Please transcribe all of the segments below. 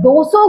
200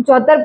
74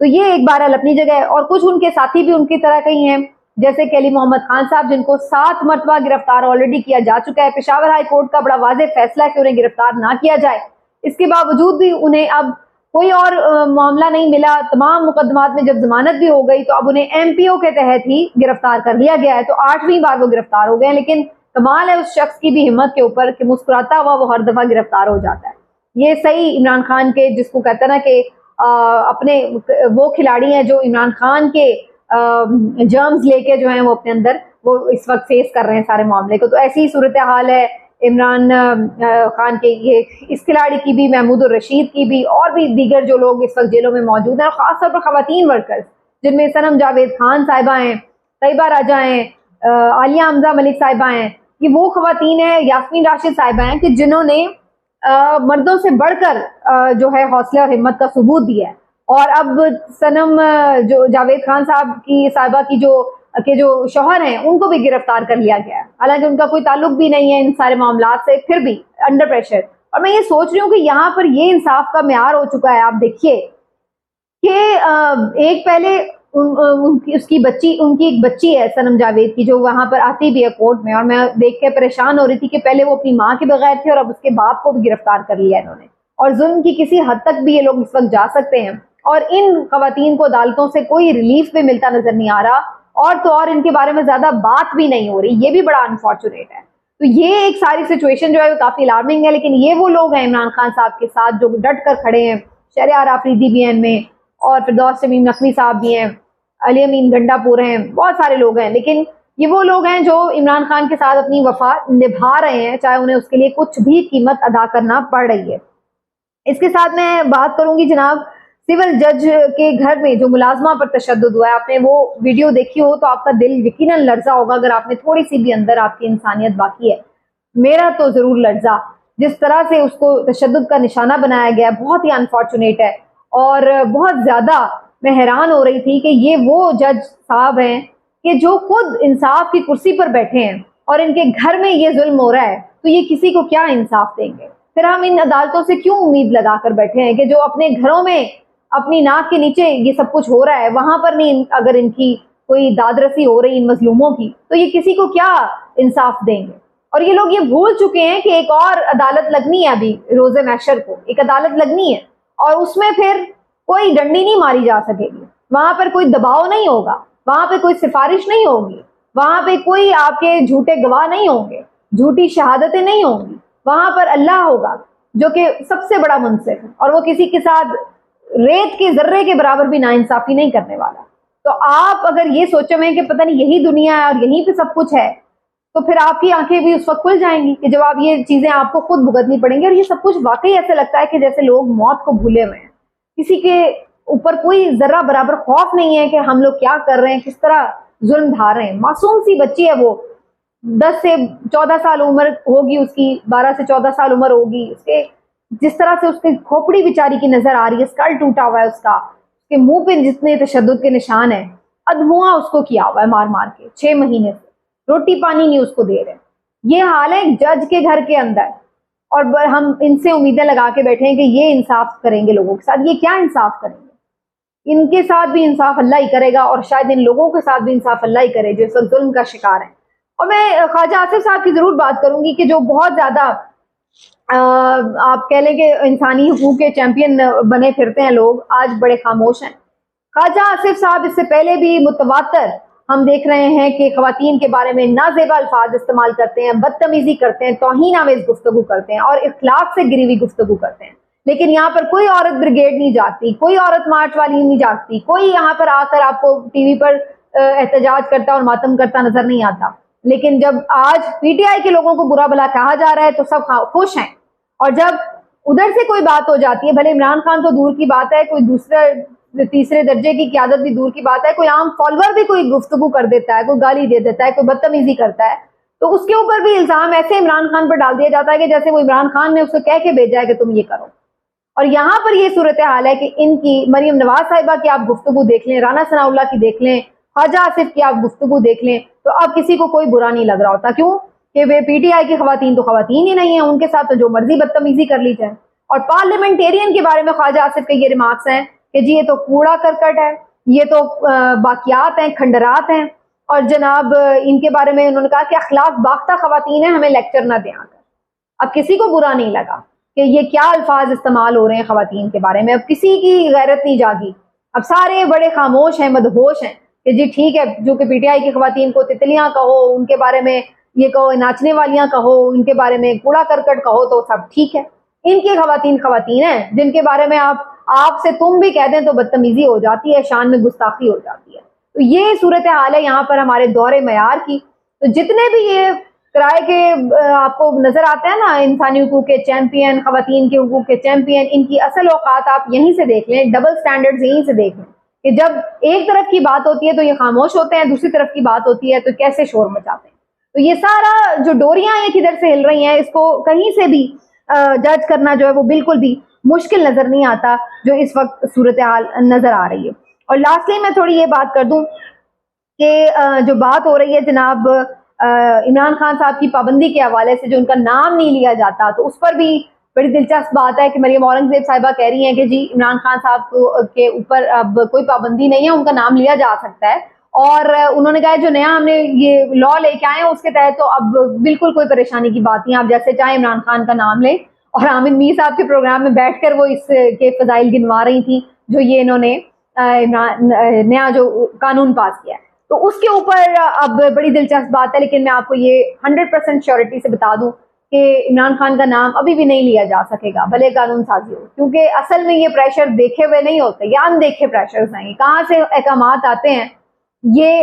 تو یہ ایک بہرحال اپنی جگہ ہے. اور کچھ ان کے ساتھی بھی ان کی طرح کہیں ہیں، جیسے کہ علی محمد خان صاحب، جن کو 7 مرتبہ گرفتار آلریڈی کیا جا چکا ہے. پشاور ہائی کورٹ کا بڑا واضح فیصلہ ہے کہ انہیں گرفتار نہ کیا جائے. اس کے باوجود بھی انہیں اب کوئی اور معاملہ نہیں ملا. تمام مقدمات میں جب ضمانت بھی ہو گئی تو اب انہیں ایم پی او کے تحت ہی گرفتار کر لیا گیا ہے. تو 8ویں بار وہ گرفتار ہو گئے ہیں. لیکن کمال ہے اس شخص کی بھی ہمت کے اوپر کہ مسکراتا ہوا وہ ہر دفعہ گرفتار ہو جاتا ہے. یہ صحیح عمران خان کے، جس کو کہتے ہیں نا کہ اپنے وہ کھلاڑی ہیں جو عمران خان کے جرمز لے کے جو ہیں وہ اپنے اندر وہ اس وقت فیس کر رہے ہیں سارے معاملے کو. تو ایسی صورتحال ہے عمران خان کے، یہ اس کھلاڑی کی بھی، محمود الرشید کی بھی، اور بھی دیگر جو لوگ اس وقت جیلوں میں موجود ہیں، اور خاص طور پر خواتین ورکرز جن میں صنم جاوید خان صاحبہ ہیں، طیبہ راجہ ہیں، عالیہ حمزہ ملک صاحبہ ہیں. یہ وہ خواتین ہیں، یاسمین راشد صاحبہ ہیں کہ جنہوں نے مردوں سے بڑھ کر جو ہے حوصلہ اور ہمت کا ثبوت دیا ہے. اور اب صنم جو جاوید خان صاحبہ کی جو شوہر ہیں ان کو بھی گرفتار کر لیا گیا ہے، حالانکہ ان کا کوئی تعلق بھی نہیں ہے ان سارے معاملات سے، پھر بھی انڈر پریشر. اور میں یہ سوچ رہی ہوں کہ یہاں پر یہ انصاف کا معیار ہو چکا ہے. آپ دیکھیے کہ ایک پہلے ان کی ایک بچی ہے صنم جاوید کی، جو وہاں پر آتی بھی ہے کورٹ میں، اور میں دیکھ کے پریشان ہو رہی تھی کہ پہلے وہ اپنی ماں کے بغیر تھے اور اب اس کے باپ کو بھی گرفتار کر لیا انہوں نے. اور ظلم کی کسی حد تک بھی یہ لوگ اس وقت جا سکتے ہیں، اور ان خواتین کو عدالتوں سے کوئی ریلیف بھی ملتا نظر نہیں آ رہا، اور تو اور ان کے بارے میں زیادہ بات بھی نہیں ہو رہی. یہ بھی بڑا انفارچونیٹ ہے. تو یہ ایک ساری سچویشن جو ہے وہ کافی الارمنگ ہے. لیکن یہ وہ لوگ ہیں عمران خان صاحب کے ساتھ جو ڈٹ کر کھڑے ہیں. شہریار آفریدی بھی ہیں ان میں، اور فردوس شمیم نقوی صاحب بھی ہیں، علی امین گنڈا پور ہیں، بہت سارے لوگ ہیں. لیکن یہ وہ لوگ ہیں جو عمران خان کے ساتھ اپنی وفا نبھا رہے ہیں، چاہے انہیں اس کے لیے کچھ بھی قیمت ادا کرنا پڑ رہی ہے. اس کے ساتھ میں بات کروں گی جناب سول جج کے گھر میں جو ملازمہ پر تشدد ہوا ہے. آپ نے وہ ویڈیو دیکھی ہو تو آپ کا دل یقیناً لرزا ہوگا، اگر آپ نے تھوڑی سی بھی اندر آپ کی انسانیت باقی ہے. میرا تو ضرور لرزا. جس طرح سے اس کو تشدد کا نشانہ بنایا گیا بہت ہی انفارچونیٹ ہے. اور بہت زیادہ میں حیران ہو رہی تھی کہ یہ وہ جج صاحب ہیں کہ جو خود انصاف کی کرسی پر بیٹھے ہیں، اور ان کے گھر میں یہ ظلم ہو رہا ہے، تو یہ کسی کو کیا انصاف دیں گے؟ پھر ہم ان عدالتوں سے کیوں امید لگا کر بیٹھے ہیں کہ جو اپنے گھروں میں اپنی ناک کے نیچے یہ سب کچھ ہو رہا ہے، وہاں پر نہیں اگر ان کی کوئی داد رسی ہو رہی ان مظلوموں کی، تو یہ کسی کو کیا انصاف دیں گے؟ اور یہ لوگ یہ بھول چکے ہیں کہ ایک اور عدالت لگنی ہے، ابھی روز محشر کو ایک عدالت لگنی ہے، اور اس میں پھر کوئی ڈنڈی نہیں ماری جا سکے گی. وہاں پر کوئی دباؤ نہیں ہوگا، وہاں پہ کوئی سفارش نہیں ہوگی، وہاں پہ کوئی آپ کے جھوٹے گواہ نہیں ہوں گے، جھوٹی شہادتیں نہیں ہوں گی. وہاں پر اللہ ہوگا جو کہ سب سے بڑا منصف ہے، اور وہ کسی کے ساتھ ریت کے ذرے کے برابر بھی ناانصافی نہیں کرنے والا. تو آپ اگر یہ سوچے میں کہ پتہ نہیں یہی دنیا ہے اور یہیں پہ سب کچھ ہے، تو پھر آپ کی آنکھیں بھی اس وقت کھل جائیں گی کہ جب آپ یہ چیزیں آپ کو خود بھگتنی پڑیں گی. اور یہ سب کچھ واقعی ایسے لگتا ہے کہ جیسے لوگ موت کو بھولے ہوئے ہیں، کسی کے اوپر کوئی ذرہ برابر خوف نہیں ہے کہ ہم لوگ کیا کر رہے ہیں، کس طرح ظلم ڈھا رہے ہیں. معصوم سی بچی ہے، وہ 10 سے 14 سال عمر ہوگی اس کی، 12 سے 14 سال عمر ہوگی اس کے. جس طرح سے اس کی کھوپڑی بیچاری کی نظر آ رہی ہے، اسکل ٹوٹا ہوا ہے اس کا، اس کے منہ پہ جتنے تشدد کے نشان ہیں، ادھواں اس کو کیا ہوا ہے مار مار کے 6 مہینے سے، روٹی پانی نہیں اس کو دے رہے. یہ حال ہے جج کے گھر کے اندر، اور ہم ان سے امیدیں لگا کے بیٹھے ہیں کہ یہ انصاف کریں گے لوگوں کے ساتھ. یہ کیا انصاف کریں گے؟ ان کے ساتھ بھی انصاف اللہ ہی کرے گا، اور شاید ان لوگوں کے ساتھ بھی انصاف اللہ ہی کرے جو اس وقت ظلم کا شکار ہیں. اور میں خواجہ آصف صاحب کی ضرور بات کروں گی کہ جو بہت زیادہ آپ کہہ لیں کہ انسانی حقوق کے چیمپئن بنے پھرتے ہیں لوگ، آج بڑے خاموش ہیں. خواجہ آصف صاحب اس سے پہلے بھی متواتر ہم دیکھ رہے ہیں کہ خواتین کے بارے میں نازیبا الفاظ استعمال کرتے ہیں، بدتمیزی کرتے ہیں، توہین آمیز گفتگو کرتے ہیں، اور اخلاق سے گری ہوئی گفتگو کرتے ہیں. لیکن یہاں پر کوئی عورت بریگیڈ نہیں جاتی، کوئی عورت مارچ والی نہیں جاتی، کوئی یہاں پر آ کر آپ کو ٹی وی پر احتجاج کرتا اور ماتم کرتا نظر نہیں آتا. لیکن جب آج پی ٹی آئی کے لوگوں کو برا بھلا کہا جا رہا ہے تو سب خوش ہیں، اور جب ادھر سے کوئی بات ہو جاتی ہے، بھلے عمران خان تو دور کی بات ہے، کوئی دوسرے تیسرے درجے کی قیادت بھی دور کی بات ہے، کوئی عام فالوور بھی کوئی گفتگو کر دیتا ہے، کوئی گالی دے دیتا ہے، کوئی بدتمیزی کرتا ہے، تو اس کے اوپر بھی الزام ایسے عمران خان پر ڈال دیا جاتا ہے کہ جیسے وہ عمران خان نے اس کو کہہ کے بھیجا ہے کہ تم یہ کرو. اور یہاں پر یہ صورتحال ہے کہ ان کی مریم نواز صاحبہ کی آپ گفتگو دیکھ لیں، رانا ثناء اللہ کی دیکھ لیں، خواجہ آصف کی آپ گفتگو دیکھ لیں، تو اب کسی کو کوئی برا نہیں لگ رہا ہوتا. کیوں کہ وہ پی ٹی آئی کی خواتین تو خواتین ہی نہیں ہیں، ان کے ساتھ تو جو مرضی بدتمیزی کر لی جائے. اور پارلیمنٹیرین کے بارے میں خواجہ آصف کے یہ ریمارکس ہیں کہ جی یہ تو کوڑا کرکٹ ہے, یہ تو باقیات ہیں, کھنڈرات ہیں, اور جناب ان کے بارے میں انہوں نے کہا کہ اخلاق باختہ خواتین ہیں, ہمیں لیکچر نہ دیں. اب کسی کو برا نہیں لگا کہ یہ کیا الفاظ استعمال ہو رہے ہیں خواتین کے بارے میں, اب کسی کی غیرت نہیں جاگی, اب سارے بڑے خاموش ہیں, مدہوش ہیں کہ جی ٹھیک ہے, جو کہ پی ٹی آئی کی خواتین کو تتلیاں کہو, ان کے بارے میں یہ کہو ناچنے والیاں کہو, ان کے بارے میں کوڑا کرکٹ کہو تو سب ٹھیک ہے. ان کی خواتین ہیں جن کے بارے میں آپ سے تم بھی کہہ دیں تو بدتمیزی ہو جاتی ہے, شان میں گستاخی ہو جاتی ہے. تو یہ صورتحال ہے یہاں پر ہمارے دور معیار کی. تو جتنے بھی یہ کرائے کے آپ کو نظر آتے ہیں نا انسانی حقوق کے چیمپئن, خواتین کے حقوق کے چیمپئن, ان کی اصل اوقات آپ یہیں سے دیکھ لیں, ڈبل سٹینڈرڈز یہیں سے دیکھ لیں کہ جب ایک طرف کی بات ہوتی ہے تو یہ خاموش ہوتے ہیں, دوسری طرف کی بات ہوتی ہے تو کیسے شور مچاتے ہیں. تو یہ سارا جو ڈوریاں یہ کدھر سے ہل رہی ہیں, اس کو کہیں سے بھی جج کرنا جو ہے وہ بالکل بھی مشکل نظر نہیں آتا جو اس وقت صورتحال نظر آ رہی ہے. اور لاسٹلی میں تھوڑی یہ بات کر دوں کہ جو بات ہو رہی ہے جناب عمران خان صاحب کی پابندی کے حوالے سے, جو ان کا نام نہیں لیا جاتا, تو اس پر بھی بڑی دلچسپ بات ہے کہ مریم اورنگزیب صاحبہ کہہ رہی ہیں کہ جی عمران خان صاحب کے اوپر اب کوئی پابندی نہیں ہے, ان کا نام لیا جا سکتا ہے. اور انہوں نے کہا جو نیا ہم نے یہ لا لے کے آئے ہیں اس کے تحت تو اب بالکل کوئی پریشانی کی بات نہیں, آپ جیسے چاہیں عمران خان کا نام لیں. اور عامر میر صاحب کے پروگرام میں بیٹھ کر وہ اس کے فضائل گنوا رہی تھی جو یہ انہوں نے نیا جو قانون پاس کیا ہے. تو اس کے اوپر اب بڑی دلچسپ بات ہے, لیکن میں آپ کو یہ 100% شیورٹی سے بتا دوں کہ عمران خان کا نام ابھی بھی نہیں لیا جا سکے گا بھلے قانون سازی ہو, کیونکہ اصل میں یہ پریشر دیکھے ہوئے نہیں ہوتے, یہ اندیکھے پریشرز ہیں. کہاں سے احکامات آتے ہیں یہ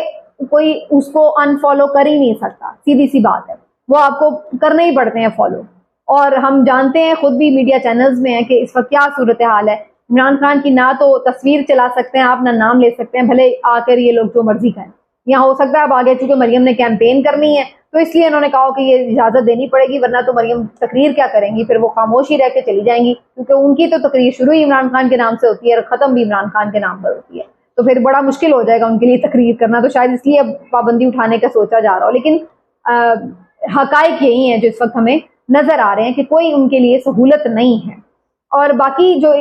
کوئی اس کو انفالو کر ہی نہیں سکتا, سیدھی سی بات ہے, وہ آپ کو کرنے ہی پڑتے ہیں فالو. اور ہم جانتے ہیں خود بھی میڈیا چینلز میں ہیں کہ اس وقت کیا صورتحال ہے. عمران خان کی نہ تو تصویر چلا سکتے ہیں آپ, نہ نام لے سکتے ہیں, بھلے آ کر یہ لوگ جو مرضی کریں. یہاں ہو سکتا ہے اب آگے چونکہ مریم نے کیمپین کرنی ہے تو اس لیے انہوں نے کہا کہ یہ اجازت دینی پڑے گی, ورنہ تو مریم تقریر کیا کریں گی, پھر وہ خاموش ہی رہ کے چلی جائیں گی, کیونکہ ان کی تو تقریر شروع ہی عمران خان کے نام سے ہوتی ہے اور ختم بھی عمران خان کے نام پر ہوتی ہے. تو پھر بڑا مشکل ہو جائے گا ان کے لیے تقریر کرنا, تو شاید اس لیے اب پابندی اٹھانے کا سوچا جا رہا ہو. لیکن حقائق یہی ہیں جو اس وقت ہمیں نظر آ رہے ہیں کہ کوئی ان کے لیے سہولت نہیں ہے. اور باقی جو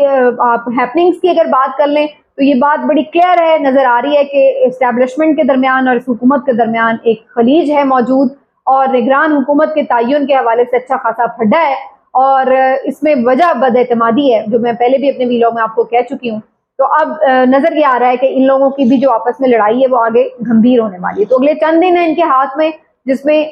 آپ ہیپننگز کی اگر بات کر لیں تو یہ بات بڑی کلیئر ہے, نظر آ رہی ہے کہ اسٹیبلشمنٹ کے درمیان اور اس حکومت کے درمیان ایک خلیج ہے موجود, اور نگران حکومت کے تعین کے حوالے سے اچھا خاصا پھڈا ہے, اور اس میں وجہ بد اعتمادی ہے جو میں پہلے بھی اپنے ویلاگ میں آپ کو کہہ چکی ہوں. تو اب نظر یہ آ رہا ہے کہ ان لوگوں کی بھی جو آپس میں لڑائی ہے وہ آگے گھمبیر ہونے والی ہے. تو اگلے چند دن ہیں ان کے ہاتھ میں, جس میں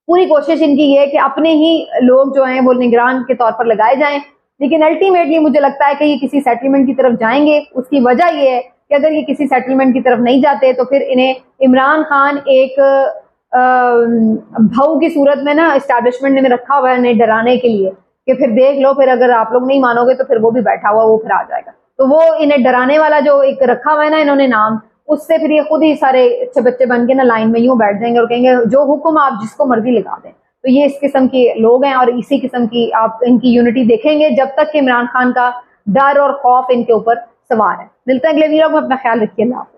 پوری کوشش ان کی یہ ہے کہ اپنے ہی لوگ جو ہیں وہ نگران کے طور پر لگائے جائیں, لیکن الٹیمیٹلی مجھے لگتا ہے کہ یہ کسی سیٹلمنٹ کی طرف جائیں گے. اس کی وجہ یہ ہے کہ اگر یہ کسی سیٹلمنٹ کی طرف نہیں جاتے تو پھر انہیں عمران خان ایک بھاؤ کی صورت میں نا اسٹیبلشمنٹ نے رکھا ہوا ہے انہیں ڈرانے کے لیے کہ پھر دیکھ لو, پھر اگر آپ لوگ نہیں مانو گے تو پھر وہ بھی بیٹھا ہوا وہ پھر آ جائے گا. تو وہ انہیں ڈرانے والا جو ایک رکھا ہوا ہے نا انہوں نے نام, اس سے پھر یہ خود ہی سارے اچھے بچے بن کے نا لائن میں یوں بیٹھ جائیں گے اور کہیں گے جو حکم آپ جس کو مرضی لگا دیں. تو یہ اس قسم کے لوگ ہیں, اور اسی قسم کی آپ ان کی یونٹی دیکھیں گے جب تک کہ عمران خان کا ڈر اور خوف ان کے اوپر سوار ہے. ملتے ہیں اگلے ویڈیو میں, اپنا خیال رکھیے, اللہ حافظ.